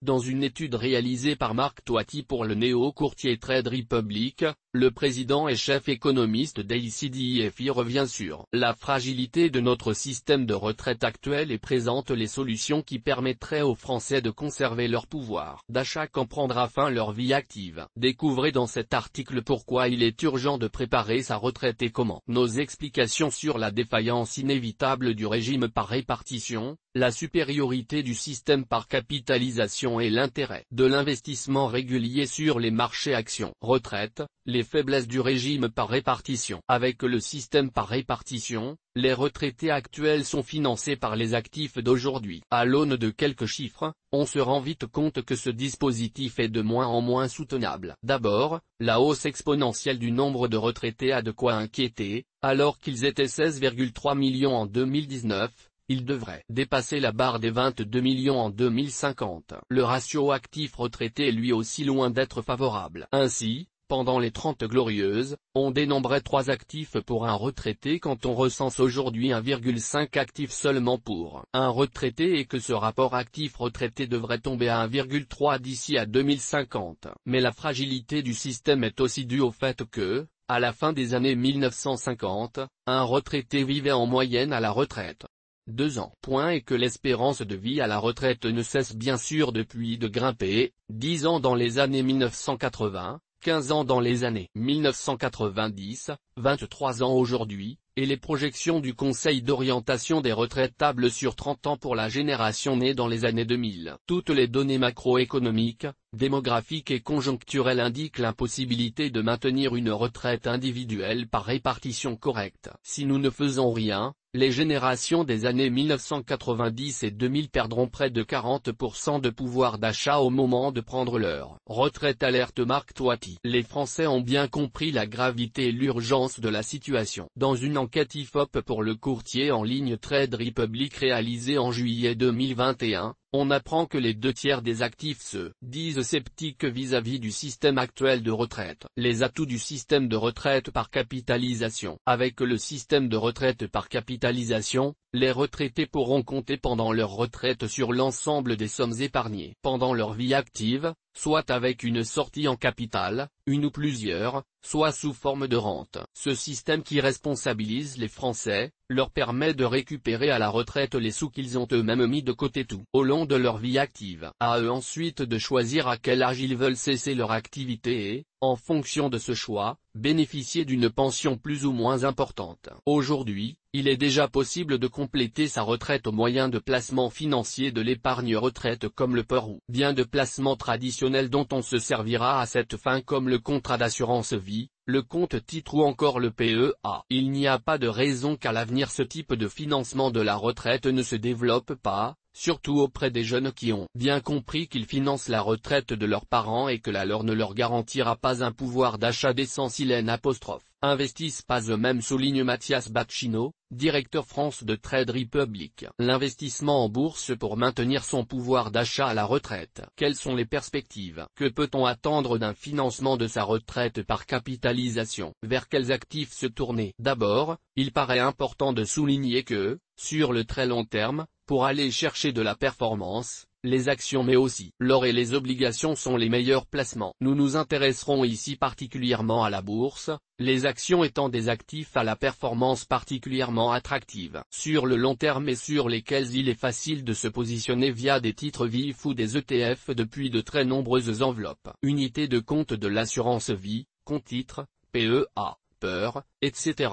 Dans une étude réalisée par Marc Toiti pour le néo-courtier Trade Republic, le président et chef économiste d'ACDFI revient sur la fragilité de notre système de retraite actuel et présente les solutions qui permettraient aux Français de conserver leur pouvoir d'achat quand prendra fin leur vie active. Découvrez dans cet article pourquoi il est urgent de préparer sa retraite et comment. Nos explications sur la défaillance inévitable du régime par répartition, la supériorité du système par capitalisation et l'intérêt de l'investissement régulier sur les marchés actions. Retraite, les faiblesses du régime par répartition. Avec le système par répartition, les retraités actuels sont financés par les actifs d'aujourd'hui. À l'aune de quelques chiffres, on se rend vite compte que ce dispositif est de moins en moins soutenable. D'abord, la hausse exponentielle du nombre de retraités a de quoi inquiéter, alors qu'ils étaient 16,3 millions en 2019. Il devrait dépasser la barre des 22 millions en 2050. Le ratio actif-retraité est lui aussi loin d'être favorable. Ainsi, pendant les 30 glorieuses, on dénombrait 3 actifs pour un retraité quand on recense aujourd'hui 1,5 actifs seulement pour un retraité et que ce rapport actif-retraité devrait tomber à 1,3 d'ici à 2050. Mais la fragilité du système est aussi due au fait que, à la fin des années 1950, un retraité vivait en moyenne à la retraite 2 ans. Et que l'espérance de vie à la retraite ne cesse bien sûr depuis de grimper, 10 ans dans les années 1980, 15 ans dans les années 1990, 23 ans aujourd'hui, et les projections du Conseil d'orientation des retraites tablent sur 30 ans pour la génération née dans les années 2000. Toutes les données macroéconomiques, démographiques et conjoncturelles indiquent l'impossibilité de maintenir une retraite individuelle par répartition correcte. Si nous ne faisons rien, les générations des années 1990 et 2000 perdront près de 40% de pouvoir d'achat au moment de prendre leur retraite, alerte Marc Toiti. Les Français ont bien compris la gravité et l'urgence de la situation. Dans une enquête IFOP pour le courtier en ligne Trade Republic réalisée en juillet 2021, on apprend que les 2/3 des actifs se disent sceptiques vis-à-vis du système actuel de retraite. Les atouts du système de retraite par capitalisation. Avec le système de retraite par capitalisation, les retraités pourront compter pendant leur retraite sur l'ensemble des sommes épargnées pendant leur vie active, soit avec une sortie en capital, une ou plusieurs, soit sous forme de rente. Ce système qui responsabilise les Français, leur permet de récupérer à la retraite les sous qu'ils ont eux-mêmes mis de côté tout au long de leur vie active. À eux ensuite de choisir à quel âge ils veulent cesser leur activité et, en fonction de ce choix, bénéficier d'une pension plus ou moins importante. Aujourd'hui, il est déjà possible de compléter sa retraite au moyen de placements financiers de l'épargne retraite comme le PER ou bien de placements traditionnels dont on se servira à cette fin comme le contrat d'assurance vie, le compte titre ou encore le PEA. Il n'y a pas de raison qu'à l'avenir ce type de financement de la retraite ne se développe pas, surtout auprès des jeunes qui ont bien compris qu'ils financent la retraite de leurs parents et que la leur ne leur garantira pas un pouvoir d'achat décent si les investissent pas eux-mêmes, souligne Mathias Bacchino, directeur France de Trade Republic. L'investissement en bourse pour maintenir son pouvoir d'achat à la retraite. Quelles sont les perspectives? Que peut-on attendre d'un financement de sa retraite par capitalisation? Vers quels actifs se tourner? D'abord, il paraît important de souligner que, sur le très long terme, pour aller chercher de la performance, les actions mais aussi l'or et les obligations sont les meilleurs placements. Nous nous intéresserons ici particulièrement à la bourse, les actions étant des actifs à la performance particulièrement attractive sur le long terme et sur lesquels il est facile de se positionner via des titres vifs ou des ETF depuis de très nombreuses enveloppes. Unités de compte de l'assurance vie, compte titre, PEA. Etc.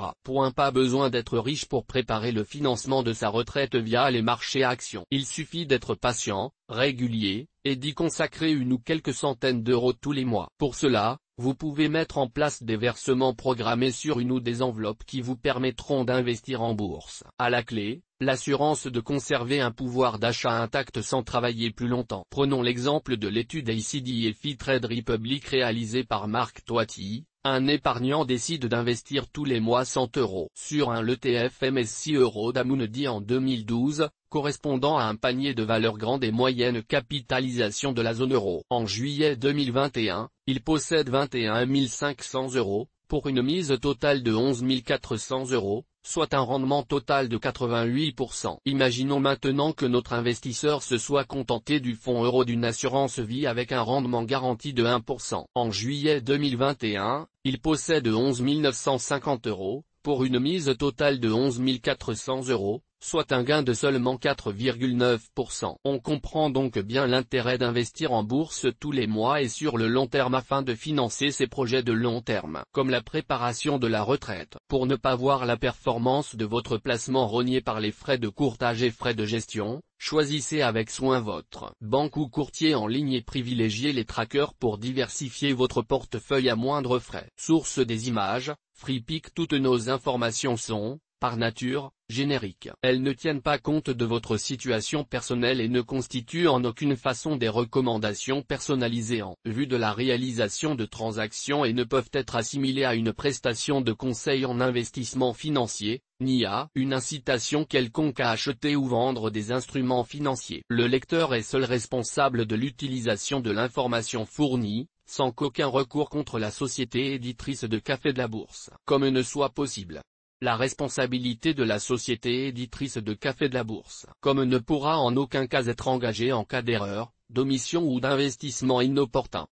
Pas besoin d'être riche pour préparer le financement de sa retraite via les marchés actions. Il suffit d'être patient, régulier, et d'y consacrer une ou quelques centaines d'euros tous les mois. Pour cela, vous pouvez mettre en place des versements programmés sur une ou des enveloppes qui vous permettront d'investir en bourse. À la clé, l'assurance de conserver un pouvoir d'achat intact sans travailler plus longtemps. Prenons l'exemple de l'étude ACDFI Trade Republic réalisée par Marc Toiti. Un épargnant décide d'investir tous les mois 100 euros sur un ETF MSCI Euro Amundi en 2012, correspondant à un panier de valeur grande et moyenne capitalisation de la zone euro. En juillet 2021, il possède 21 500 euros, pour une mise totale de 11 400 €, soit un rendement total de 88%. Imaginons maintenant que notre investisseur se soit contenté du fonds euro d'une assurance vie avec un rendement garanti de 1%. En juillet 2021, il possède 11 950 €, pour une mise totale de 11 400 €, soit un gain de seulement 4,9%. On comprend donc bien l'intérêt d'investir en bourse tous les mois et sur le long terme afin de financer ses projets de long terme, comme la préparation de la retraite. Pour ne pas voir la performance de votre placement rogné par les frais de courtage et frais de gestion, choisissez avec soin votre banque ou courtier en ligne et privilégiez les trackers pour diversifier votre portefeuille à moindre frais. Source des images, FreePic. Toutes nos informations sont, par nature, génériques. Elles ne tiennent pas compte de votre situation personnelle et ne constituent en aucune façon des recommandations personnalisées en vue de la réalisation de transactions et ne peuvent être assimilées à une prestation de conseil en investissement financier, ni à une incitation quelconque à acheter ou vendre des instruments financiers. Le lecteur est seul responsable de l'utilisation de l'information fournie, sans qu'aucun recours contre la société éditrice de Café de la Bourse, comme ne soit possible. La responsabilité de la société éditrice de Café de la Bourse, comme ne pourra en aucun cas être engagée en cas d'erreur, d'omission ou d'investissement inopportun.